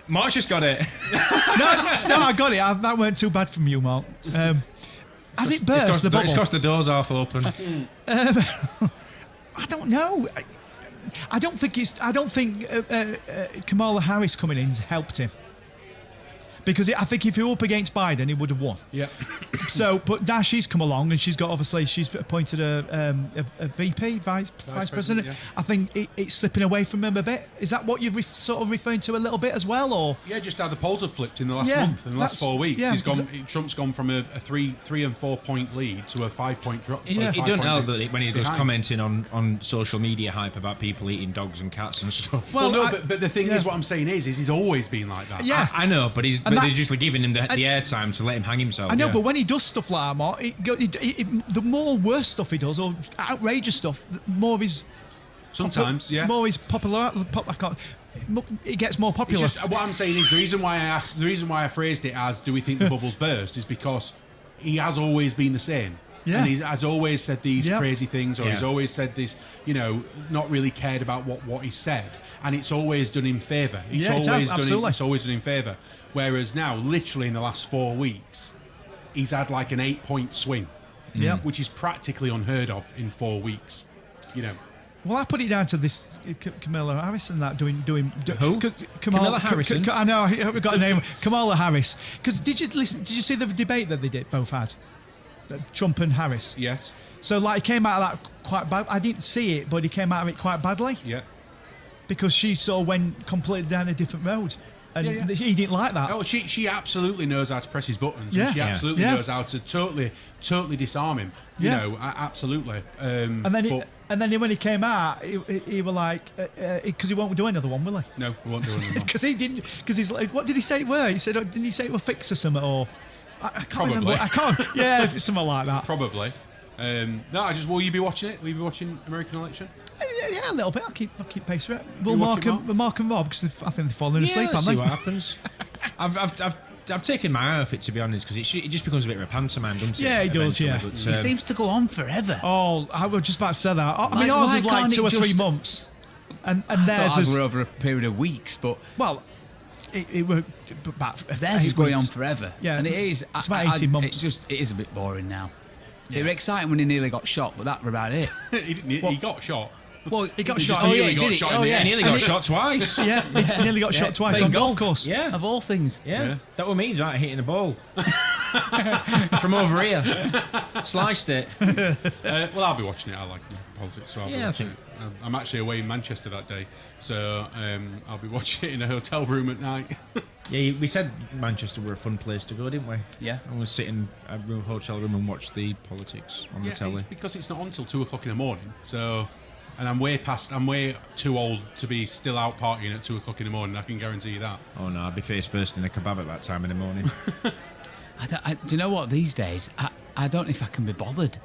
Mark's just got it. No, I got it. That weren't too bad from you, Mark. Has it burst the bubble? It's cost the doors half open. I don't know. I don't think Kamala Harris coming in's helped him. Because I think if he were up against Biden, he would have won. Yeah. So, but now she's come along and she's appointed a VP, vice president. yeah. I think it's slipping away from him a bit. Is that what you're sort of referring to a little bit as well, or? Yeah, just how the polls have flipped in the last Yeah, month, in the last that's- 4 weeks. yeah, Trump's gone from a 3 and 4 point lead to a 5-point drop. He a don't 5-point know lead that when he goes behind. commenting on social media hype about people eating dogs and cats and stuff. Well, no, I- but the thing yeah. is, what I'm saying is he's always been like that. Yeah. I know, but And they're just giving him the airtime to let him hang himself. I know, Yeah. but when he does stuff like that, Mark, the more worse stuff he does, or outrageous stuff, the more of his Sometimes, yeah. more his popular. It gets more It's popular. just what I'm saying is the reason why I phrased it as "Do we think the bubbles burst?" is because he has always been the same. Yeah. And he has always said these Yeah. crazy things, or Yeah. he's always said this, not really cared about what he said, and it's always done him favour. Yeah, it has, absolutely. It's always done him favour. Whereas now, literally in the last 4 weeks, he's had like an 8-point swing, Yeah. which is practically unheard of in 4 weeks. Well, I put it down to this Kamala Harris and that doing Who? Kamala Ka- Harrison? I know I've got a name. Kamala Harris. Because did you see the debate that they both had? Trump and Harris. Yes. So like he came out of that quite bad. I didn't see it, but he came out of it quite badly Yeah. because she sort of went completely down a different road. And Yeah, yeah. he didn't like that. Oh, she absolutely knows how to press his buttons. Yeah. And she Yeah. absolutely Yeah. knows how to totally disarm him. You Yeah. know, absolutely. And then when he came out, he were like, because he won't do another one, will he? no, we won't do another one. Because he didn't. Because he's like, what did he say it were? He said, didn't he say it were fix or something? Or I can't remember. Probably. I can't. Yeah, something like that. Probably. No, will you be watching it? Will you be watching American Election? Yeah, a little bit. I'll keep pace for it. Will You watch Mark and Rob, because I think they've fallen asleep, let's haven't see they? what happens. I've taken my eye off it, to be honest, because it just becomes a bit of a pantomime, doesn't it? Yeah, it does, yeah. Eventually, It but, seems to go on forever. Oh, I was just about to say that. I mean, Like, ours why is like can't 2 it or 3 just- months, and I theirs thought ours is were over a period of weeks, but well, it were about theirs 8 is going on weeks. forever. Yeah, and it is. it's about 18 months. It is a bit boring now. It was exciting when he nearly got shot, but that was about it. He got shot. Well, He got He shot. just Oh, nearly yeah, got did he? shot Oh, in the yeah. head. He nearly got shot twice. yeah, he nearly got shot twice playing on golf golf. course. Yeah. Of all things. Yeah. That what means, right? Hitting a ball. From over here. Sliced it. Well, I'll be watching it. I like politics, so I'll be Yeah, I watching think- it. I'm actually away in Manchester that day, so I'll be watching it in a hotel room at night. Yeah, we said Manchester were a fun place to go, didn't we? Yeah. And we'll sit in a hotel room and watch the politics on the telly. it's because it's not until 2 o'clock in the morning. So, and I'm way too old to be still out partying at 2 o'clock in the morning. I can guarantee you that. Oh no, I'd be face first in a kebab at that time in the morning. Do you know what? These days, I don't know if I can be bothered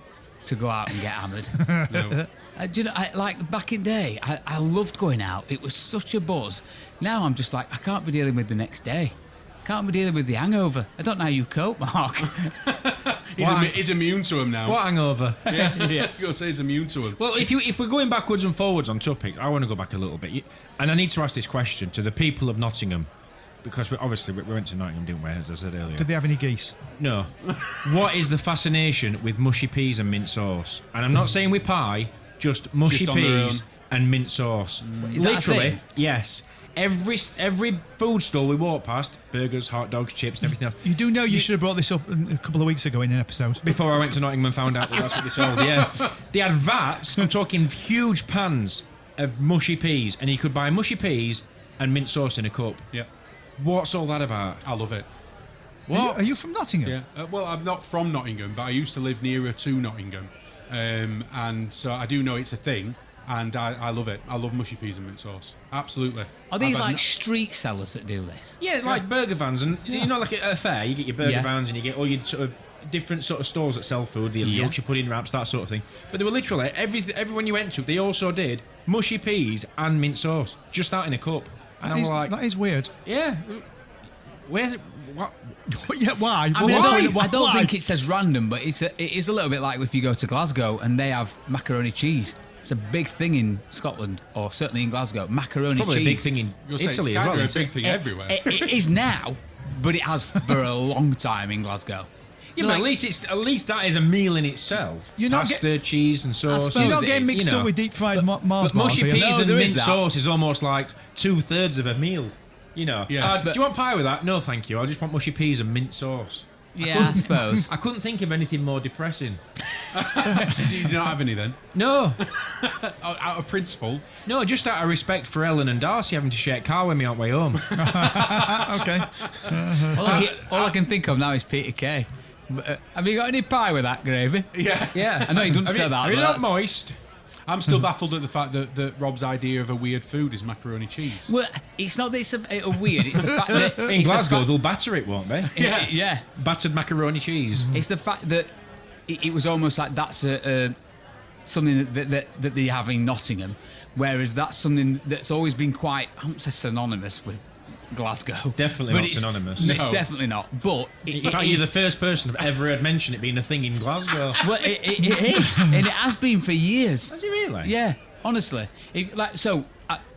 to go out and get hammered. No. Do you know, like back in the day, I loved going out. It was such a buzz. Now I'm just like, I can't be dealing with the next day. Can't be dealing with the hangover. I don't know how you cope, Mark. He's immune to him now. What hangover? Yeah. You'll say he's immune to him. Well, if we're going backwards and forwards on topics, I want to go back a little bit. And I need to ask this question to the people of Nottingham. Because we went to Nottingham, didn't we, as I said earlier? Did they have any geese? No. What is the fascination with mushy peas and mint sauce? And I'm not saying with pie, just mushy Just on their peas own. and mint sauce. Is that a Literally, thing? yes. Every food stall we walk past, burgers, hot dogs, chips, and everything else. You do know you should have brought this up a couple of weeks ago in an episode. Before I went to Nottingham and found out that that's what they sold, yeah. They had vats, I'm talking huge pans of mushy peas, and you could buy mushy peas and mint sauce in a cup. Yeah. What's all that about? I love it. Are you from Nottingham? Yeah. Well, I'm not from Nottingham, but I used to live nearer to Nottingham, and so I do know it's a thing, and I love it. I love mushy peas and mint sauce. Absolutely. Are these I've had like street sellers that do this? Yeah, like burger vans, and you know, like at a fair, you get your burger Yeah. vans, and you get all your sort of different sort of stores that sell food, the Yorkshire pudding wraps, that sort of thing. But they were literally everyone you went to, they also did mushy peas and mint sauce, just out in a cup. And I'm like, that is weird. yeah, where's it? What? Yeah, why? I mean, Why? I don't Why? think it says random, but it is a little bit like if you go to Glasgow and they have macaroni cheese. It's a big thing in Scotland, or certainly in Glasgow. Macaroni Probably cheese. a big thing in You'll say Italy it's as kind well. of a isn't big it? thing everywhere. It is now, but it has for a long time in Glasgow. Yeah, but at least that is a meal in itself. You're not Pasta, cheese, and sauce. You're not it getting is, mixed up with deep fried Mars But mushy bars, are you? peas No, and there mint is that. sauce is almost like 2/3 of a meal. You know. Yes, Do you want pie with that? No, thank you. I just want mushy peas and mint sauce. Yeah, I suppose. I couldn't think of anything more depressing. Do you not have any then? No, Out of principle. no, just out of respect for Ellen and Darcy having to share a car with me on the way home. Okay. All I can think of now is Peter Kay. But, have you got any pie with that gravy? Yeah. Yeah, I know you don't say that, Are you but not that's- moist? I'm still baffled at the fact that Rob's idea of a weird food is macaroni cheese. Well, it's not that it's a weird. It's the fact that In it's the Glasgow, fact- they'll batter it, won't they? Yeah. yeah. Battered macaroni cheese. It's the fact that it was almost like that's something that they have in Nottingham, whereas that's something that's always been quite, I won't say synonymous with Glasgow. Definitely but not it's- synonymous. It's No. definitely not. But In fact, you're the first person I've ever heard mention it being a thing in Glasgow. well, it is, and it has been for years. Has he really? Yeah, honestly.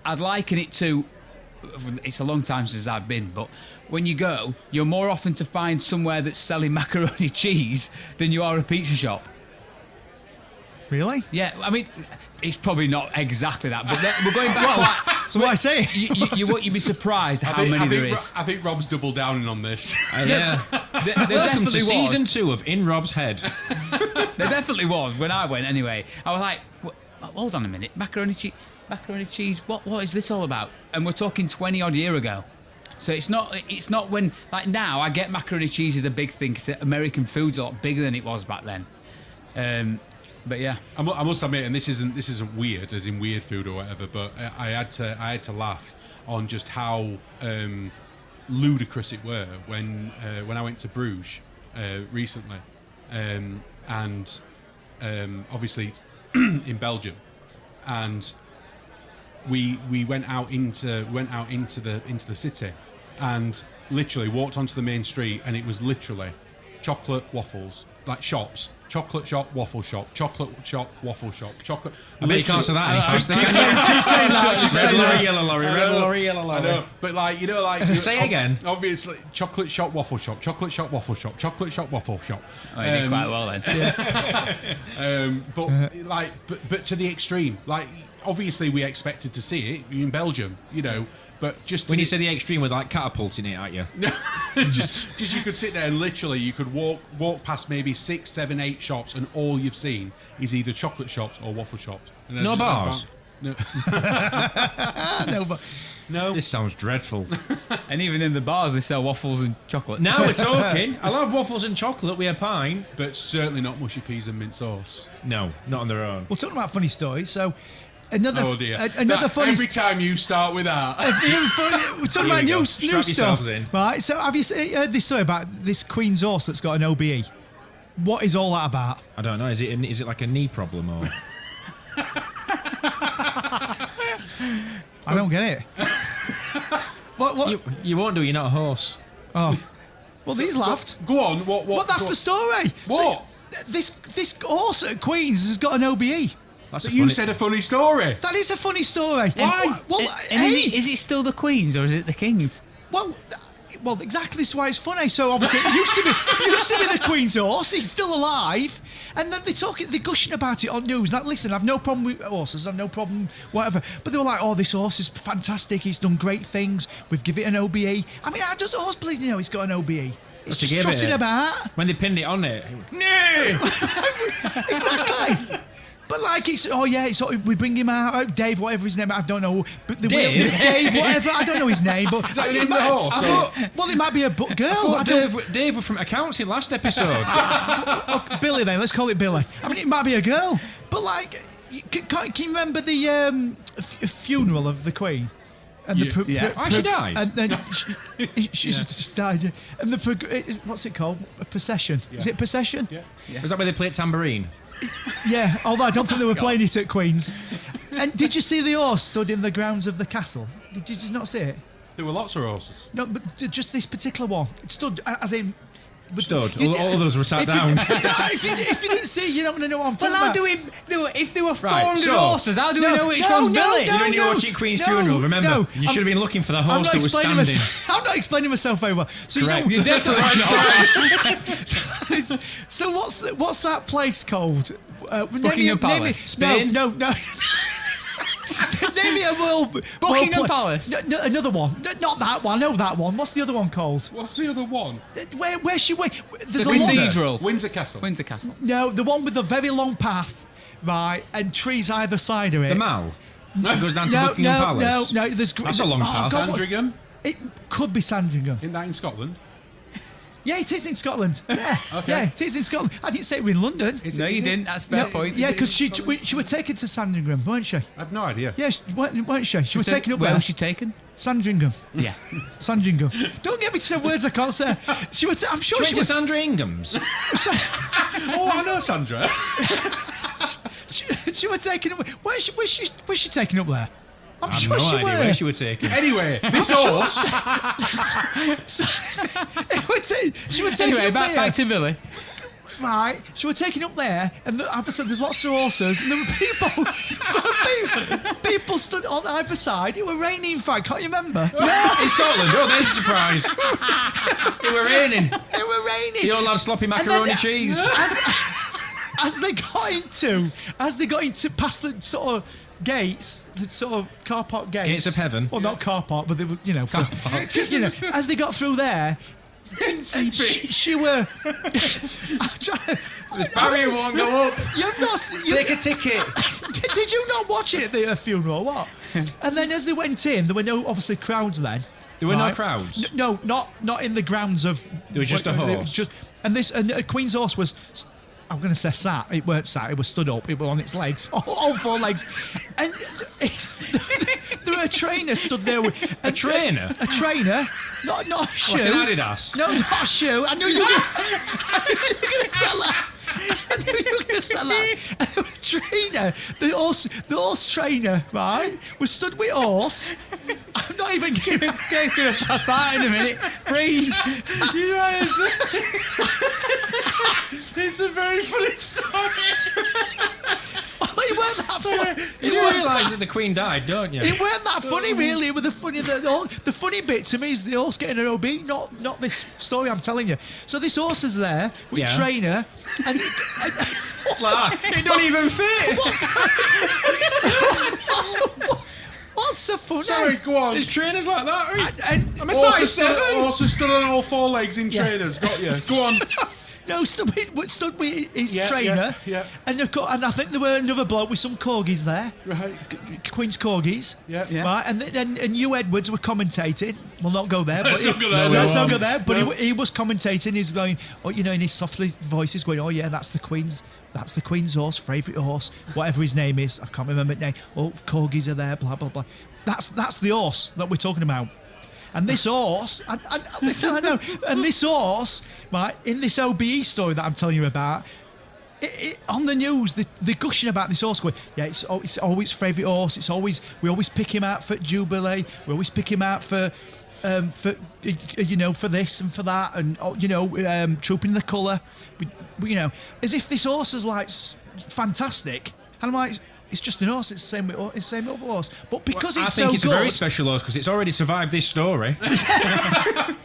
I'd liken it to. It's a long time since I've been, but when you go, you're more often to find somewhere that's selling macaroni cheese than you are a pizza shop. Really? Yeah, I mean, it's probably not exactly that, but we're going back. So what I say? You'd be surprised how many there is. I think Rob's double downing on this. Yeah. There Welcome definitely to was. season 2 of In Rob's Head. There definitely was when I went. Anyway, I was like, hold on a minute, macaroni cheese. What is this all about? And we're talking 20 odd year ago. So it's not when, like now, I get macaroni cheese is a big thing because American food's a lot bigger than it was back then. But yeah, I must admit, and this isn't weird, as in weird food or whatever, but I had to laugh on just how ludicrous it were when I went to Bruges recently, and obviously in Belgium, and we went out into the city, and literally walked onto the main street, and it was literally chocolate waffles, like shops. Chocolate shop, waffle shop, chocolate shop, waffle shop, chocolate. I bet you can't say that any faster. Keep saying that. Red lorry, yellow lorry, red lorry, yellow lorry. I know, but like Say it again. Obviously, chocolate shop, waffle shop, chocolate shop, waffle shop, chocolate shop, waffle shop. oh, you did quite well then. But to the extreme. Like, obviously, we expected to see it in Belgium, but just When you say the extreme with like catapulting it at you. just you could sit there and literally you could walk past maybe 6, 7, 8 shops, and all you've seen is either chocolate shops or waffle shops. And No bars? No. No, but No. This sounds dreadful. And even in the bars, they sell waffles and chocolates. Now we're talking. I love waffles and chocolate with a pint. But certainly not mushy peas and mint sauce. No, not on their own. we're talking about funny stories. So another Oh dear. another funny. Every time you start with that. We're talking Here about we go. new Strap stuff, yourselves in. right? So have you heard this story about this Queen's horse that's got an OBE? What is all that about? I don't know. Is it like a knee problem or? I don't get it. What? You won't do. You're not a horse. Oh, well, these laughed. Go on. What? Well, that's go the story. What? So, this horse at Queen's has got an OBE. That's But a you funny- said a funny story. That is a funny story. Why? Well, And hey, is it still the Queen's or is it the King's? well, exactly. That's why it's funny. So obviously, it used to be the Queen's horse. He's still alive, and then they're gushing about it on news. Like, listen, I've no problem with horses. I've no problem, whatever. But they were like, "Oh, this horse is fantastic. He's done great things. We've given it an OBE." I mean, how does a horse bleeding know he's got an OBE? It's To just give it trotting a- about. When they pinned it on it. No. Exactly. But like it's we bring him out, Dave, whatever his name, I don't know. But Dave, whatever, I don't know his name. But that the name of the horse, I thought, well, it might be a girl. I don't, Dave were from accounts in last episode. Billy, then let's call it Billy. I mean, it might be a girl, but like, can you remember the funeral of the Queen? And Why she died? And then she just died. Yeah. And what's it called? A procession. Is it procession? Yeah. Was that where they played tambourine? Yeah, although I don't think they were playing it at Queen's. And did you see the horse stood in the grounds of the castle? Did you just not see it? There were lots of horses. No, but just this particular one. It stood as in. Stood. All others were sat down. If you didn't see, you're not going to know what I'm talking Well, how about. do we? If there were 400 Right, so- horses, how do we know which one's Billy? You when you were watching Queen's funeral, remember? You should have been looking for the I'm horse not that was explaining standing. I'm not explaining myself very well. So Correct. you know, You're definitely not. so what's that place called? Buckingham Palace. Spain? No. Name me a world. Buckingham Palace. No, another one. Not that one. No, that one. What's the other one called? What's the other one? Where she went? There's The a lot. Cathedral. Windsor Castle. Windsor Castle. No, the one with the very long path, right, and trees either side of it. The Mall. That goes down to Buckingham Palace. No. There's That's a long path. God, Sandringham. it could be Sandringham. Isn't that in Scotland? Yeah, it is in Scotland. Yeah, Okay. yeah, it is in Scotland. I didn't say it was in London. Is No, it- you is it? didn't. That's a fair point. Yeah, because she was taken to Sandringham, weren't she? I have no idea. Yeah, weren't she? She was taken up Where there. was she taken? Sandringham. Yeah. Sandringham. Don't get me to say words I can't say. I'm sure She went she to was. Sandra Ingham's. Oh, I know Sandra. She was taken up. Was she taken up there? I'm I have sure no she idea were. where she was taken. Anyway, this horse. She was taken Anyway, up there. back to Billy. Right, she were taken up there, and I said there's lots of horses, and there were people stood on either side. It were raining, in fact, can't you remember? In Scotland. Oh, there's a surprise. It were raining. It were raining. The old lad sloppy And then, macaroni cheese. As they got into past the sort of gates, the sort of car park gates. Gates of heaven. Well, not car park, but they were, as they got through there. She were. I'm trying to- This barrier won't go up. You've not. Take a ticket. Did you not watch it at the funeral? What? And then as they went in, there were no obviously crowds then. There were no right? crowds? No, not in the grounds of... There was just a horse? And a Queen's horse was... I'm going to say sat. It weren't sat. It was stood up. It was on its legs, all 4 legs. And there were a trainer stood there with A trainer? A trainer, not a shoe. Like an Adidas? No, not a shoe. I knew you were going to sell that. I knew you were going to sell that. And the trainer, the horse trainer, right, was stood with horse. I'm not even giving. Gabe's going to pass out in a minute. Breathe. You know, it's a very funny story. Well, it weren't that funny. You do realise that the Queen died, don't you? It weren't that funny, really. It was the funny bit to me is the horse getting an OB, not this story I'm telling you. So this horse is there with trainer, and It don't even fit. what's so funny? Sorry, go on. There's trainers like that. And I'm a size 7. Horse stood on all 4 legs in trainers. Got you. Go on. no, stood with his trainer, yeah. and I think there were another bloke with some corgis there, Right. Queen's corgis, Yeah. right, and Hugh Edwards were commentating. We'll not go there, but Let's not go there. let's No, not go there. But no. he was commentating. He's going, in his softly voice, he's going, oh yeah, that's the Queen's horse, favourite horse, whatever his name is. I can't remember the name. Oh, corgis are there, blah blah blah. That's the horse that we're talking about. And this horse, listen, I know. And this horse, right, in this OBE story that I'm telling you about, on the news, they're gushing about this horse, going, yeah, it's always favourite horse. We always pick him out for Jubilee. We always pick him out for this and for that, and Trooping the Colour. We, as if this horse is like fantastic. And I'm like, it's just an horse. It's the same with other horse. But because it's so good, I think it's a very special horse because it's already survived this story.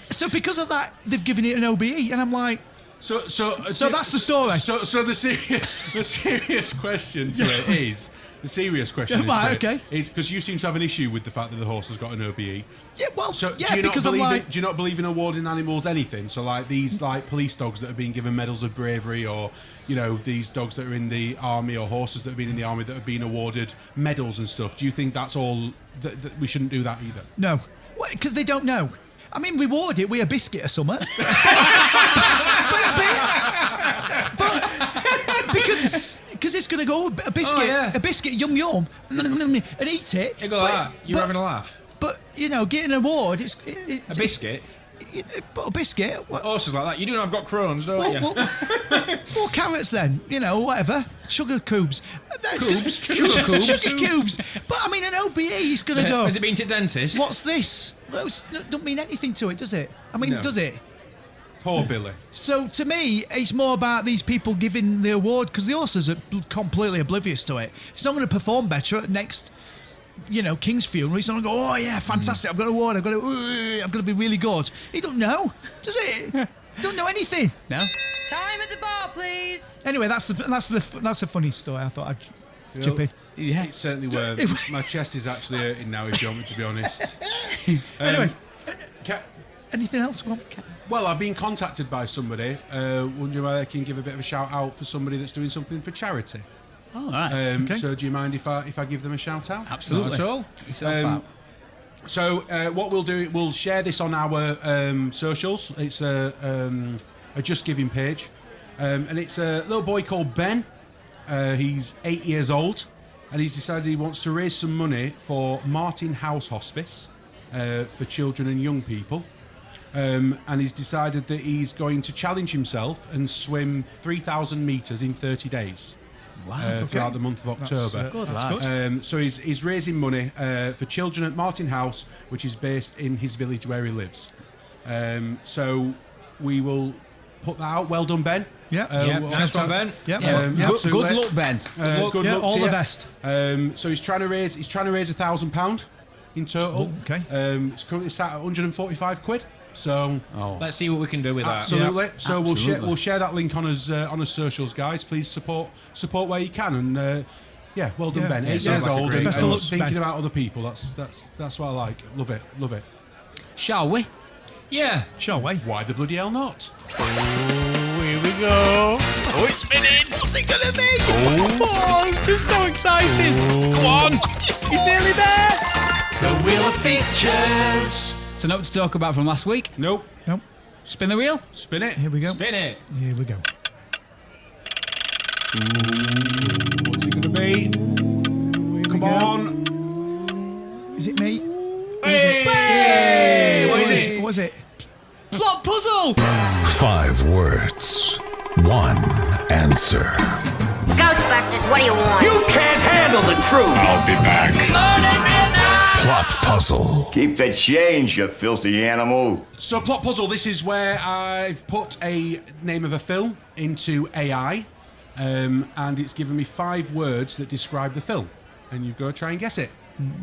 so because of that, they've given it an OBE, and I'm like, so that's the story. So the serious question to it is. The serious question is, right, okay. It's because you seem to have an issue with the fact that the horse has got an OBE. Yeah, well, So yeah, do you not because believe I'm like, do you not believe in awarding animals anything? So like these police dogs that have been given medals of bravery, or these dogs that are in the army, or horses that have been in the army that have been awarded medals and stuff. Do you think that's all that we shouldn't do that either? no, because they don't know. I mean, reward it with a biscuit or something. but because it's going to go a biscuit, yum, and eat it. You go like that. You're having a laugh. But getting an award, it's A biscuit. But a biscuit. Horses like that. You do know I've got Crohn's, don't you? Well, carrots then. Whatever. Sugar cubes. Sugar cubes. Sugar cubes. But I mean, an OBE is going to go. Has it been to dentist? What's this? Well, it don't mean anything to it, does it? I mean, No. does it? Poor Billy. So to me, it's more about these people giving the award because the horses are completely oblivious to it. It's not going to perform better at next, King's funeral. He's not going to go, oh yeah, fantastic! I've got an award. I've got to be really good. He don't know, does it? Don't know anything. No? Time at the bar, please. Anyway, that's a funny story. I thought I'd chip in. Yeah. It's certainly were. My chest is actually hurting now, if you want me to be honest. Anyway, Ca- anything else? Go on. Well, I've been contacted by somebody wondering whether I can give a bit of a shout out for somebody that's doing something for charity. Oh, all right. Okay. So do you mind if I give them a shout out? Absolutely. Not at all. Yourself out. So what we'll do, we'll share this on our socials. It's a Just Giving page, and it's a little boy called Ben. He's 8 years old, and he's decided he wants to raise some money for Martin House Hospice for children and young people. And he's decided that he's going to challenge himself and swim 3,000 metres in 30 days. Wow. Throughout the month of October. That's good. So he's raising money for children at Martin House, which is based in his village where he lives. So we will put that out. Well done, Ben. Yeah. Nice one, Ben. Yeah. Good luck, Ben. Good Yeah, luck all to the you. best. So he's trying to raise £1,000 in total. Oh, okay. It's currently sat at 145 quid. So Let's see what we can do with that. absolutely. So Absolutely. we'll share that link on us socials, guys. Please support where you can. And well done, Yeah. Ben. Yeah, 8 sounds years like a old great and Best of luck, thinking Ben. about other people. That's what I like. Love it. Shall we? Yeah. Shall we? Why the bloody hell not? Here we go. Oh, it's spinning. What's it gonna be? Oh, I'm just so excited. Come on. He's nearly there. The Wheel of Features. So note to talk about from last week. Nope. Nope. Spin the wheel. Spin it. Here we go. Spin it. Here we go. What's it going to be? Come on. Is it me? Hey! What is it? What is it? Plot puzzle. 5 words, 1 answer. Ghostbusters, what do you want? You can't handle the truth. I'll be back. Plot puzzle. Keep the change, you filthy animal. So, plot puzzle. This is where I've put a name of a film into AI, and it's given me 5 words that describe the film, and you've got to try and guess it.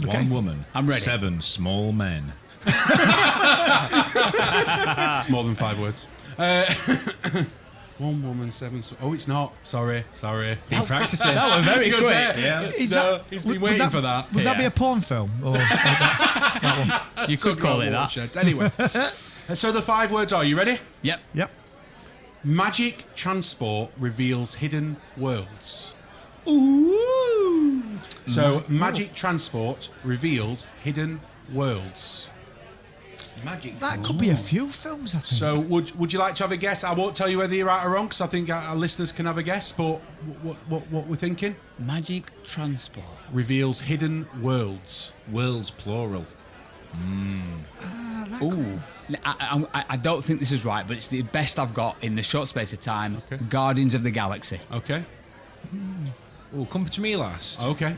One woman. I'm ready. 7 small men. It's more than 5 words. 1 woman, 7. Oh, it's not. Sorry. Been practicing. That was very quick. Yeah. Is No, that, he's been would waiting for that. Would that be a porn film? Or You could call it that. Anyway, so the 5 words are, you ready? Yep. Yep. Magic transport reveals hidden worlds. Ooh. So, magic transport reveals hidden worlds. Magic. That could be a few films, I think. So, would you like to have a guess? I won't tell you whether you're right or wrong, because I think our listeners can have a guess. But what we're thinking? Magic transport. Reveals hidden worlds. Worlds plural. Ooh. I don't think this is right, but it's the best I've got in the short space of time. Okay. Guardians of the Galaxy. Okay. Oh, come to me last. Okay.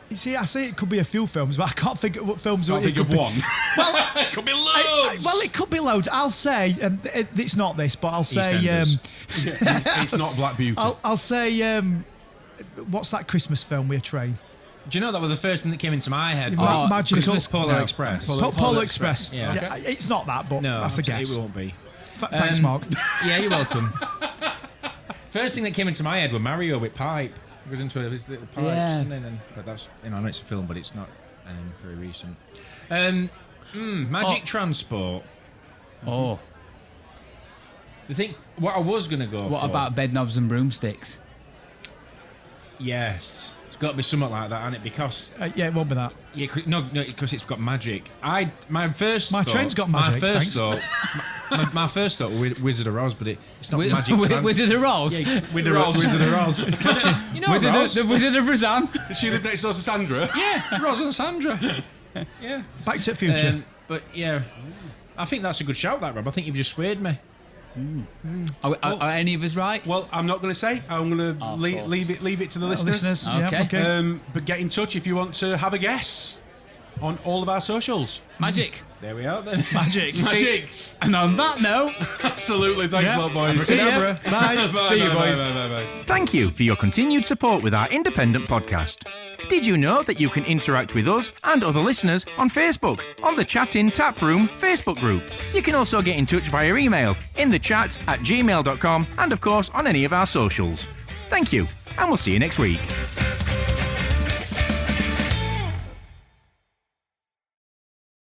You see, I say it could be a few films, but I can't think of what films. I'll it think could of be. one. It could be loads. Well, it could be loads. I'll say, and it's not this, but I'll say, EastEnders. It's not Black Beauty. I'll say, what's that Christmas film with a train? Do you know that was the first thing that came into my head? Magical Christmas Polar No. Express. Polar Express. Yeah. Yeah, it's not that, but No, that's a guess. it won't be. Thanks, Mark. Yeah, you're welcome. First thing that came into my head was Mario with pipe. He goes into his little pipes, Yeah. and then, but that's, I know it's a film, but it's not very recent. Magic transport. Oh. The thing, what I was gonna go. What for, about bed knobs and broomsticks? Yes, it's got to be something like that, hasn't it? Because Yeah, it won't be that. yeah, no, because it's got magic. My train's got magic, My first thanks. thought, my first thought, Wizard of Oz, but it's not magic. Wizard of Oz? Yeah, Wizard of Oz. It's catchy. You know Wizard Roz? the Wizard of Razan? Does she live next door to Sandra? Yeah, Roz and Sandra. Yeah. Back to the Future. But yeah, I think that's a good shout, that Rob. I think you've just swayed me. Are any of us right? Well, I'm not going to say. I'm going to leave it to the listeners. Yeah, Okay. But get in touch if you want to have a guess on all of our socials. Magic. There we are then. Magic. Magics. And on that note, Absolutely. Thanks a lot, boys. See ya. Bye. Bye, See you, bye, boys. bye, bye, bye. Thank you for your continued support with our independent podcast. Did you know that you can interact with us and other listeners on Facebook, on the Chat In Tap Room Facebook group? You can also get in touch via email, innthechat@gmail.com, and of course on any of our socials. Thank you, and we'll see you next week.